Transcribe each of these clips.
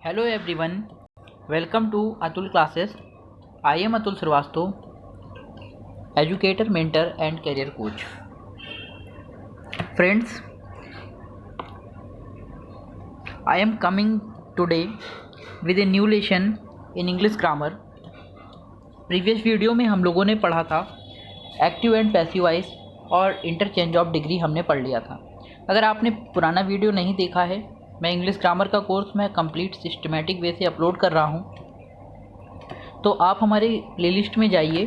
Hello everyone, welcome to Atul classes. I am Atul Srivastava, educator, mentor and career coach. Friends, I am coming today with a new lesson in English grammar. Previous video में हम लोगों ने पढ़ा था active and passive voice और interchange of degree हमने पढ़ लिया था। अगर आपने पुराना वीडियो नहीं देखा है, मैं इंग्लिश ग्रामर का कोर्स मैं कंप्लीट सिस्टमेटिक वे से अपलोड कर रहा हूं, तो आप हमारे प्लेलिस्ट में जाइए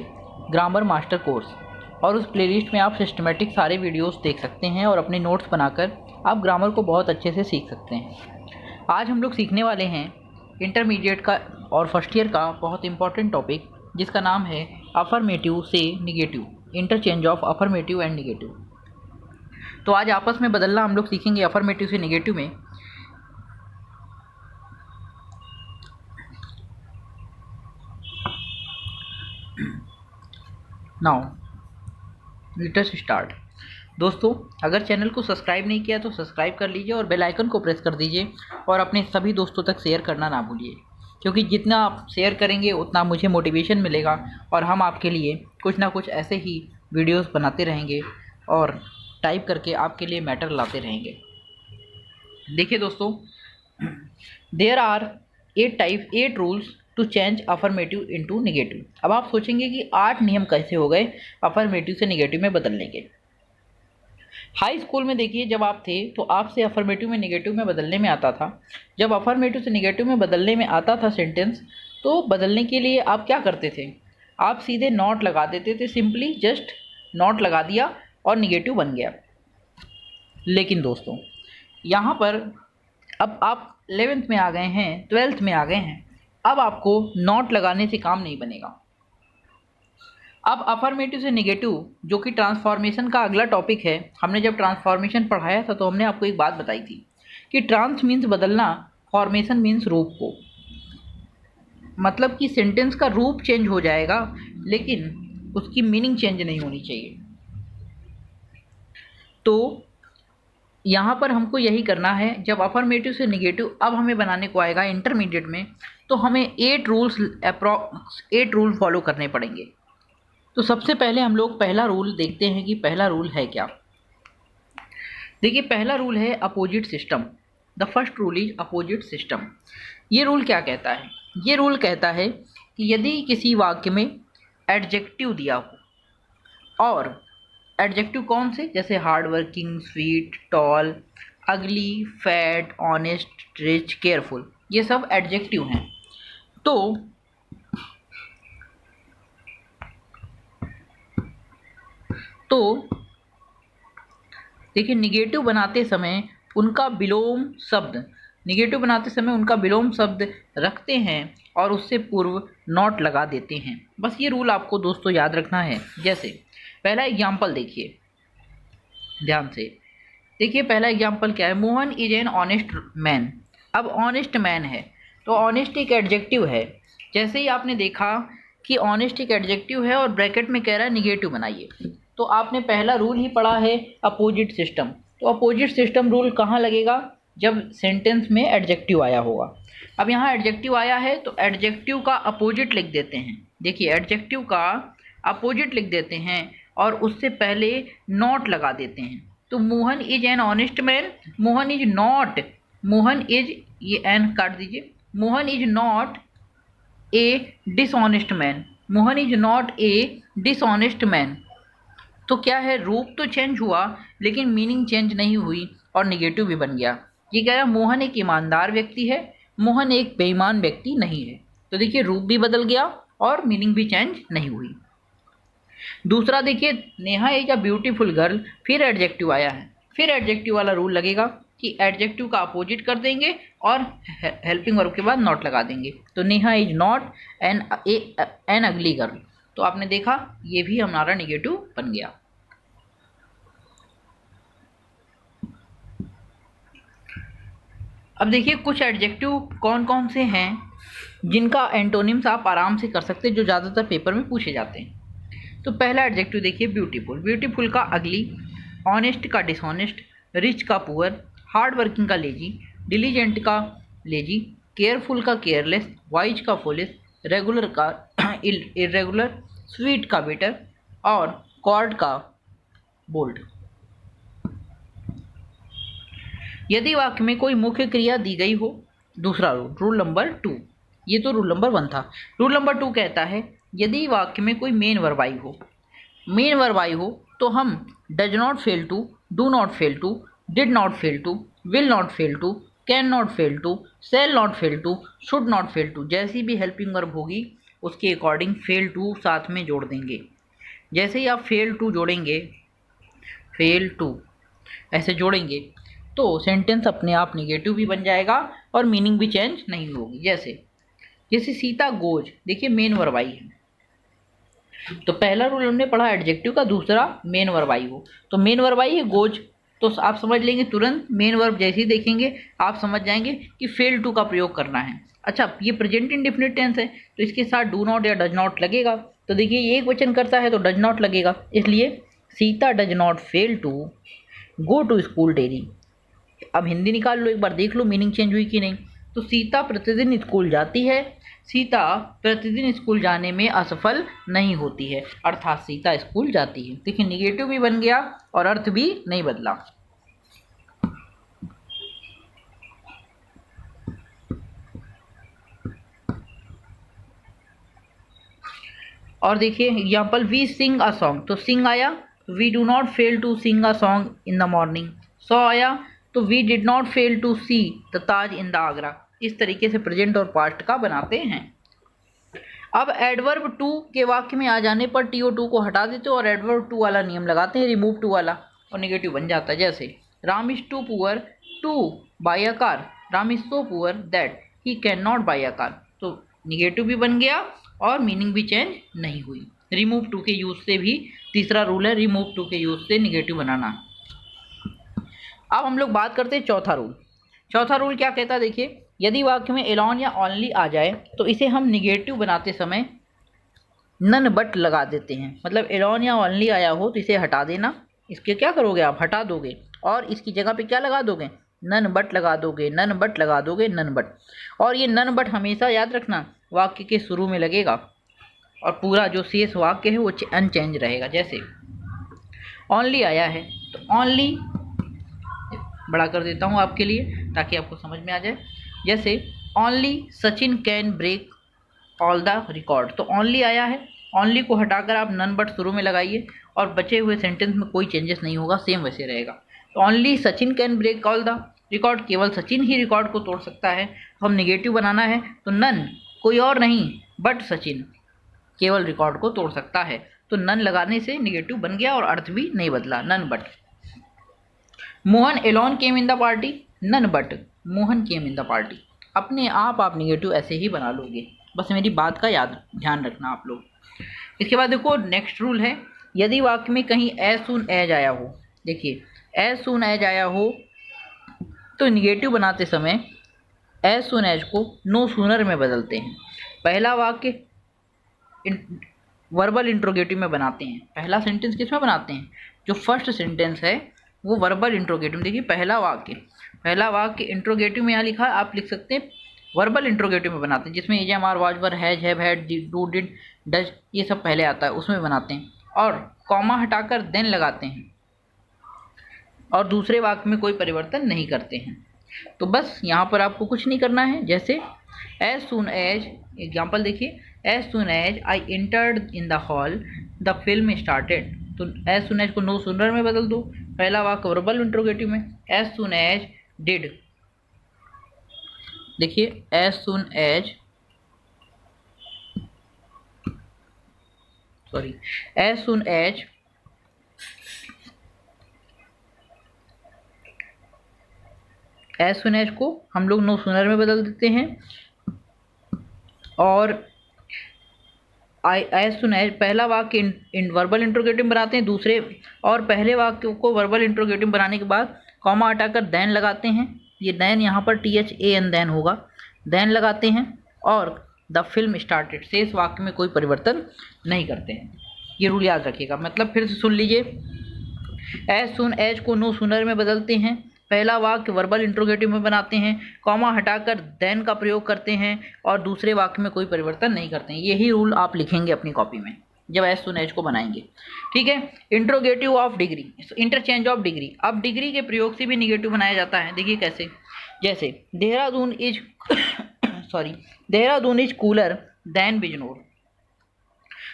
ग्रामर मास्टर कोर्स, और उस प्लेलिस्ट में आप सिस्टमेटिक सारे वीडियोस देख सकते हैं और अपने नोट्स बनाकर आप ग्रामर को बहुत अच्छे से सीख सकते हैं। आज हम लोग सीखने वाले हैं इंटरमीडिएट का और फर्स्ट ईयर का बहुत इंपॉर्टेंट टॉपिक, जिसका नाम है अफर्मेटिव से negative, interchange of affirmative and negative. तो आज आपस में बदलना हम लोग सीखेंगे अफर्मेटिव से निगेटिव में। Now let's start. दोस्तों, अगर चैनल को सब्सक्राइब नहीं किया तो सब्सक्राइब कर लीजिए और बेल आइकन को प्रेस कर दीजिए और अपने सभी दोस्तों तक शेयर करना ना भूलिए, क्योंकि जितना आप शेयर करेंगे उतना मुझे मोटिवेशन मिलेगा और हम आपके लिए कुछ ना कुछ ऐसे ही वीडियोस बनाते रहेंगे और टाइप करके आपके लिए मैटर लाते रहेंगे। देखिए दोस्तों, there are 8 rules to change affirmative into negative. अब आप सोचेंगे कि 8 नियम कैसे हो गए अफर्मेटिव से निगेटिव में बदलने के। हाई स्कूल में देखिए, जब आप थे तो आपसे अफर्मेटिव में निगेटिव में बदलने में आता था। जब अफर्मेटिव से निगेटिव में बदलने में आता था सेंटेंस, तो बदलने के लिए आप क्या करते थे? आप सीधे नॉट लगा देते थे, सिंपली जस्ट नॉट लगा दिया और निगेटिव बन गया। लेकिन दोस्तों, यहाँ पर अब आप 11th में आ गए हैं, 12th में आ गए हैं, अब आपको नॉट लगाने से काम नहीं बनेगा। अब अफर्मेटिव से निगेटिव, जो कि ट्रांसफॉर्मेशन का अगला टॉपिक है, हमने जब ट्रांसफॉर्मेशन पढ़ाया था तो हमने आपको एक बात बताई थी कि ट्रांस मीन्स बदलना, फॉर्मेशन मीन्स रूप को, मतलब कि सेंटेंस का रूप चेंज हो जाएगा लेकिन उसकी मीनिंग चेंज नहीं होनी चाहिए। तो यहाँ पर हमको यही करना है। जब अफर्मेटिव से निगेटिव अब हमें बनाने को आएगा इंटरमीडिएट में, तो हमें 8 रूल फॉलो करने पड़ेंगे। तो सबसे पहले हम लोग पहला रूल देखते हैं कि पहला रूल है क्या। देखिए, पहला रूल है opposite system. The first rule is opposite system. ये रूल क्या कहता है? ये रूल कहता है कि यदि किसी वाक्य में एडजेक्टिव दिया हो, और एडजेक्टिव कौन से? जैसे हार्ड वर्किंग, स्वीट, टॉल, अगली, फैट, ऑनेस्ट, रिच, केयरफुल, ये सब एडजेक्टिव हैं। तो देखिए, निगेटिव बनाते समय उनका विलोम शब्द रखते हैं और उससे पूर्व नॉट लगा देते हैं। बस ये रूल आपको दोस्तों याद रखना है। जैसे पहला एग्जाम्पल देखिए ध्यान से। देखिए, पहला एग्जाम्पल क्या है? Mohan is an honest man. अब ऑनेस्ट मैन है तो ऑनेस्ट एक एडजेक्टिव है। जैसे ही आपने देखा कि ऑनेस्ट एक एडजेक्टिव है और ब्रैकेट में कह रहा है निगेटिव बनाइए, तो आपने पहला रूल ही पढ़ा है अपोजिट सिस्टम। तो अपोजिट सिस्टम रूल कहाँ लगेगा? जब सेंटेंस में एडजेक्टिव आया होगा। अब यहाँ एडजेक्टिव आया है तो एडजेक्टिव का अपोजिट लिख देते हैं। देखिए, एडजेक्टिव का अपोजिट लिख देते हैं और उससे पहले नॉट लगा देते हैं। तो Mohan is an honest man, Mohan is, ये एन काट दीजिए, Mohan is not a dishonest man, Mohan is not a dishonest man. तो क्या है? रूप तो चेंज हुआ लेकिन मीनिंग चेंज नहीं हुई और निगेटिव भी बन गया। ये कह रहा है मोहन एक ईमानदार व्यक्ति है, मोहन एक बेईमान व्यक्ति नहीं है। तो देखिए, रूप भी बदल गया और मीनिंग भी चेंज नहीं हुई। दूसरा देखिए, Neha is a beautiful girl, फिर एडजेक्टिव आया है। फिर एडजेक्टिव वाला रूल लगेगा कि एडजेक्टिव का अपोजिट कर देंगे और हेल्पिंग वर्ब के बाद नॉट लगा देंगे। तो नेहा इज नॉट एन अगली गर्ल। तो आपने देखा, ये भी हमारा निगेटिव बन गया। अब देखिए, कुछ एडजेक्टिव कौन कौन से हैं जिनका एंटोनिम्स आप आराम से कर सकते हैं, जो ज़्यादातर पेपर में पूछे जाते हैं। तो पहला एडजेक्टिव देखिए ब्यूटीफुल। ब्यूटीफुल का अगली, ऑनेस्ट का डिसऑनेस्ट, रिच का पुअर, हार्ड वर्किंग का लेजी, डिलीजेंट का लेजी, केयरफुल का केयरलेस, वाइज का फुलिश, रेगुलर का इरेगुलर, स्वीट का बिटर और कॉर्ड का बोल्ड। यदि वाक्य में कोई मुख्य क्रिया दी गई हो, दूसरा रूल नंबर 2, ये तो रूल नंबर 1 था। रूल नंबर 2 कहता है यदि वाक्य में कोई मेन वर्ब आई हो, मेन वर्ब आई हो तो हम does not fail to, do not fail to, did not fail to, will not fail to, can not fail to, shall not fail to, should not fail to, जैसी भी helping verb होगी उसके according fail to साथ में जोड़ देंगे। जैसे ही आप फेल टू जोड़ेंगे, फेल टू ऐसे जोड़ेंगे तो सेंटेंस अपने आप निगेटिव भी बन जाएगा और मीनिंग भी चेंज नहीं होगी। जैसे सीता गोज, देखिए मेन वर्ब आई है, तो पहला रूल हमने पढ़ा एडजेक्टिव का, दूसरा मेन वर्ब आई हो, तो मेन वर्ब आई है गोज, तो आप समझ लेंगे तुरंत, मेन वर्ब जैसे ही देखेंगे आप समझ जाएंगे कि फेल टू का प्रयोग करना है। अच्छा, ये प्रेजेंट इंडेफिनिट टेंस है तो इसके साथ डू नॉट या डज नॉट लगेगा, तो देखिए ये एक वचन करता है तो डज नॉट लगेगा, इसलिए Sita does not fail to go to school daily. अब हिंदी निकाल लो, एक बार देख लो मीनिंग चेंज हुई कि नहीं। तो सीता प्रतिदिन स्कूल जाती है, सीता प्रतिदिन स्कूल जाने में असफल नहीं होती है, अर्थात सीता स्कूल जाती है। देखिए निगेटिव भी बन गया और अर्थ भी नहीं बदला। और देखिए example, we sing a song, तो सिंग आया, we do not fail to sing a song in the morning. Saw आया तो we did not fail to see the Taj in the Agra. इस तरीके से प्रेजेंट और पास्ट का बनाते हैं। अब एडवर्ब टू के वाक्य में आ जाने पर TO2 को हटा देते हो और एडवर्ब टू वाला नियम लगाते हैं, रिमूव टू वाला, और निगेटिव बन जाता है। जैसे Ram is too poor to buy a car, Ram is so poor that he can not buy a car, तो निगेटिव भी बन गया और मीनिंग भी चेंज नहीं हुई। रिमूव टू के यूज से भी तीसरा रूल है, रिमूव टू के यूज से निगेटिव बनाना। अब हम लोग बात करते हैं चौथा रूल। चौथा रूल क्या कहता है, देखिए यदि वाक्य में एलॉन या ओनली आ जाए तो इसे हम निगेटिव बनाते समय नन बट लगा देते हैं। मतलब एलॉन या ओनली आया हो तो इसे हटा देना, इसके क्या करोगे आप, हटा दोगे, और इसकी जगह पे क्या लगा दोगे, नन बट लगा दोगे, नन बट लगा दोगे, नन बट। और ये नन बट हमेशा याद रखना वाक्य के शुरू में लगेगा और पूरा जो शेष वाक्य है वो अनचेंज रहेगा। जैसे ओनली आया है तो ओनली, बड़ा कर देता हूँ आपके लिए ताकि आपको समझ में आ जाए। जैसे only Sachin can break all the record, तो ओनली आया है, ओनली को हटाकर आप नन बट शुरू में लगाइए और बचे हुए सेंटेंस में कोई चेंजेस नहीं होगा, सेम वैसे रहेगा। तो only Sachin can break all the record, केवल सचिन ही रिकॉर्ड को तोड़ सकता है। तो हम निगेटिव बनाना है तो नन, कोई और नहीं बट सचिन केवल रिकॉर्ड को तोड़ सकता है, तो नन लगाने से निगेटिव बन गया और अर्थ भी नहीं बदला, none but. Mohan alone came in the party, none but Mohan came in the party. अपने आप निगेटिव ऐसे ही बना लोगे, बस मेरी बात का ध्यान रखना आप लोग। इसके बाद देखो नेक्स्ट रूल है, यदि वाक्य में कहीं एज सून एज आया हो, देखिए एज सून एज आया हो तो निगेटिव बनाते समय एज सून एज को नो सूनर में बदलते हैं। पहला वाक्य वर्बल इंट्रोगेटिव में बनाते हैं, पहला सेंटेंस किस में बनाते हैं, जो फर्स्ट सेंटेंस है वो वर्बल इंट्रोगेटिव। देखिए पहला वाक्य इंट्रोगेटिव में यहाँ लिखा है, आप लिख सकते हैं वर्बल इंट्रोगेटिव में बनाते हैं, जिसमें is am are was were has have had do did does ये सब पहले आता है, उसमें बनाते हैं और कॉमा हटाकर देन लगाते हैं और दूसरे वाक्य में कोई परिवर्तन नहीं करते हैं। तो बस यहाँ पर आपको कुछ नहीं करना है। जैसे एज सून एज, एग्जाम्पल देखिए, as soon as I entered in the hall the film started, तो एज सून एज को नो सूनर में बदल दो, पहला वाक्य वर्बल इंट्रोगेटिव में। एज सून एज डिड, देखिए as soon as as soon as को हम लोग नो सूनर में बदल देते हैं और एज सून एज पहला वाक्य वर्बल इंट्रोगेटिव बनाते हैं, दूसरे और पहले वाक्य को वर्बल इंट्रोगेटिव बनाने के बाद कॉमा हटाकर देन लगाते हैं। ये देन यहाँ पर THAN देन होगा, देन लगाते हैं और द फिल्म स्टार्टेड, शेष वाक्य में कोई परिवर्तन नहीं करते हैं। ये रूल याद रखिएगा। मतलब फिर से सुन लीजिए, एज सून एज को नो सूनर में बदलते हैं, पहला वाक्य वर्बल इंट्रोगेटिव में बनाते हैं, कॉमा हटाकर देन का प्रयोग करते हैं और दूसरे वाक्य में कोई परिवर्तन नहीं करते हैं। यही रूल आप लिखेंगे अपनी कॉपी में जब एज सुन एज को बनाएंगे। ठीक है। Interrogative of degree, interchange of degree. अब डिग्री के प्रयोग से भी निगेटिव बनाया जाता है। देखिए कैसे, जैसे Dehradun is Dehradun is cooler than Bijnor.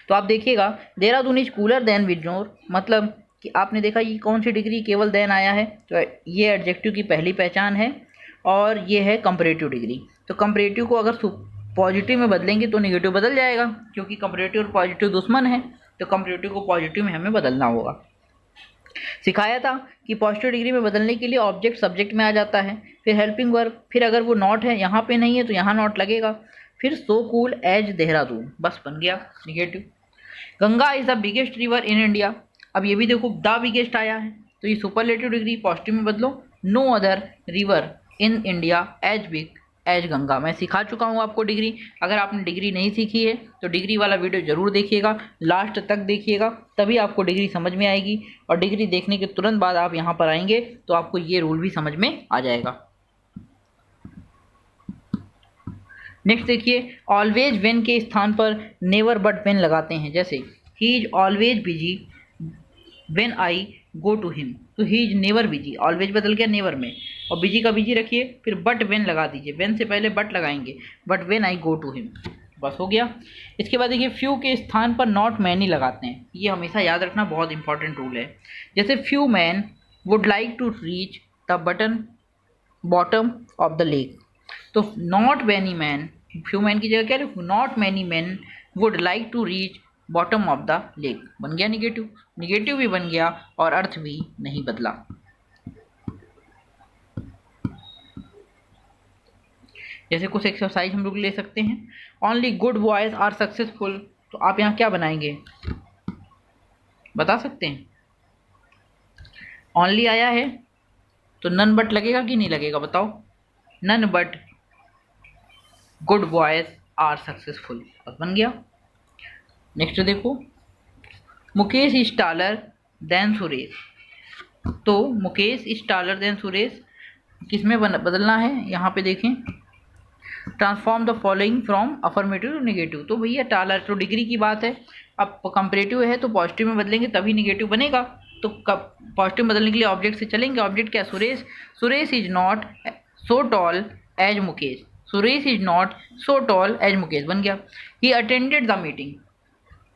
तो आप देखिएगा Dehradun is cooler than Bijnor, मतलब कि आपने देखा ये कौन सी डिग्री, केवल देन आया है, तो ये एडजेक्टिव की पहली पहचान है और ये है कंपैरेटिव डिग्री। तो कंपैरेटिव को अगर पॉजिटिव में बदलेंगे तो निगेटिव बदल जाएगा, क्योंकि कंपैरेटिव और पॉजिटिव दुश्मन है, तो कंपैरेटिव को पॉजिटिव में हमें बदलना होगा। सिखाया था कि पॉजिटिव डिग्री में बदलने के लिए ऑब्जेक्ट सब्जेक्ट में आ जाता है, फिर हेल्पिंग वर्ब, फिर अगर वो नॉट है, यहाँ पे नहीं है तो यहाँ नॉट लगेगा, फिर सो कूल एज देहरादून, बस बन गया negative. Ganga is the biggest river in India. अब ये भी देखो द बिगेस्ट आया है, तो ये सुपरलेटिव डिग्री पॉजिटिव में बदलो, no other river in India as big as Ganga. मैं सिखा चुका हूँ आपको डिग्री। अगर आपने डिग्री नहीं सीखी है तो डिग्री वाला वीडियो जरूर देखिएगा, लास्ट तक देखिएगा, तभी आपको डिग्री समझ में आएगी। और डिग्री देखने के तुरंत बाद आप यहाँ पर आएंगे तो आपको ये रूल भी समझ में आ जाएगा। नेक्स्ट देखिए, ऑलवेज वेन के स्थान पर नेवर बट वेन लगाते हैं। जैसे he is always busy when I go to him, तो he is never busy, always बदल गया नेवर में, और बिजी का बिजी रखिए, फिर बट वेन लगा दीजिए, वेन से पहले बट लगाएंगे, but when I go to him, बस हो गया। इसके बाद देखिए फ्यू के स्थान पर नॉट मैनी लगाते हैं, ये हमेशा याद रखना, बहुत इंपॉर्टेंट रूल है। जैसे few man would like to reach the bottom of the lake, तो not many man, few man की जगह क्या लिखूँ, not many man would like to reach bottom of the lake, बन गया निगेटिव, निगेटिव भी बन गया और अर्थ भी नहीं बदला। जैसे कुछ एक्सरसाइज हम लोग ले सकते हैं, only good boys are successful, तो आप यहाँ क्या बनाएंगे बता सकते हैं। ओनली आया है तो नन बट लगेगा कि नहीं लगेगा बताओ, none but good boys are successful, बन गया। नेक्स्ट देखो, Mukesh is taller than Suresh, तो Mukesh is taller than Suresh किसमें बदलना है, यहाँ पे देखें, transform the following from affirmative to negative, तो भैया टालर तो डिग्री की बात है, अब कंपैरेटिव है तो पॉजिटिव में बदलेंगे तभी निगेटिव बनेगा, तो पॉजिटिव बदलने के लिए ऑब्जेक्ट से चलेंगे, ऑब्जेक्ट क्या, Suresh, Suresh is not so tall as Mukesh, Suresh is not so tall as Mukesh, बन गया। ही अटेंडेड द मीटिंग,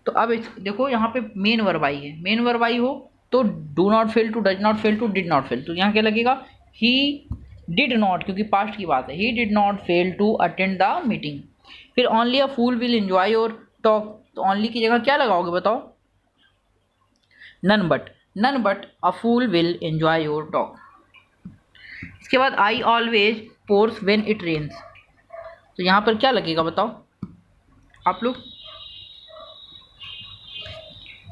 तो अब देखो यहाँ पे मेन वर्ब आई है, मेन वर्ब आई हो तो do not fail to, does not fail to, did not fail, तो यहाँ क्या लगेगा, ही डिड नॉट, क्योंकि पास्ट की बात है, he did not fail to attend the meeting. फिर only a fool will enjoy your talk, तो ओनली की जगह क्या लगाओगे बताओ, none but, none but a fool will enjoy your talk. इसके बाद I always pours when it rains, तो यहाँ पर क्या लगेगा बताओ आप लोग,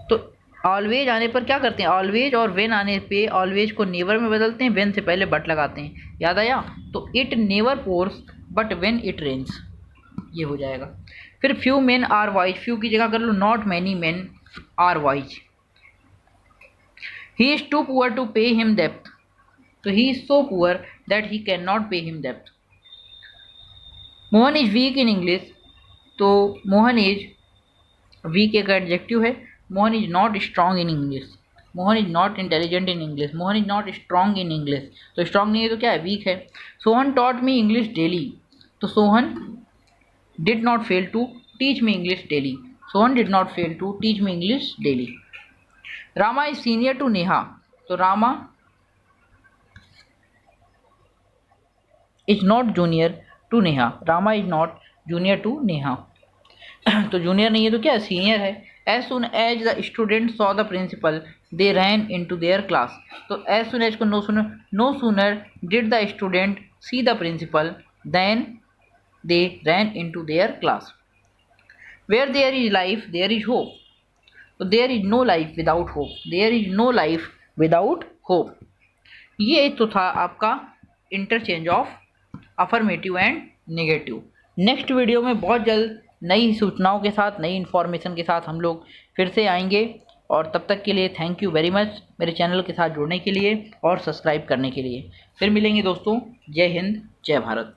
तो ऑलवेज आने पर क्या करते हैं, ऑलवेज और वेन आने पे ऑलवेज को नेवर में बदलते हैं, वेन से पहले बट लगाते हैं, याद आया, तो it never pours but when it rains, ये हो जाएगा। फिर few men are wise, few की जगह कर लो not many men are wise. He is too poor to pay him depth, तो he is so poor that he can not pay him depth. Mohan is weak in English, तो Mohan is weak एक adjective है, Mohan is not strong in English, Mohan is not intelligent in English, Mohan is not strong in English, तो strong नहीं है तो क्या है, weak है। Sohan taught me English daily, तो Sohan did not fail to teach me English daily, Sohan did not fail to teach me English daily. Rama is senior to Neha, तो Rama is not junior to Neha, Rama is not junior to Neha, तो junior नहीं है तो क्या senior है। As soon as the student saw the principal they ran into their class, तो as soon as को no sooner did the student see the principal then they ran into their class. Where there is life there is hope, तो there is no life without hope, there is no life without hope. ये तो था आपका interchange of affirmative and negative. Next video में बहुत जल्द नई सूचनाओं के साथ, नई इन्फॉर्मेशन के साथ हम लोग फिर से आएंगे। और तब तक के लिए थैंक यू वेरी मच मेरे चैनल के साथ जुड़ने के लिए और सब्सक्राइब करने के लिए। फिर मिलेंगे दोस्तों। जय हिंद, जय भारत।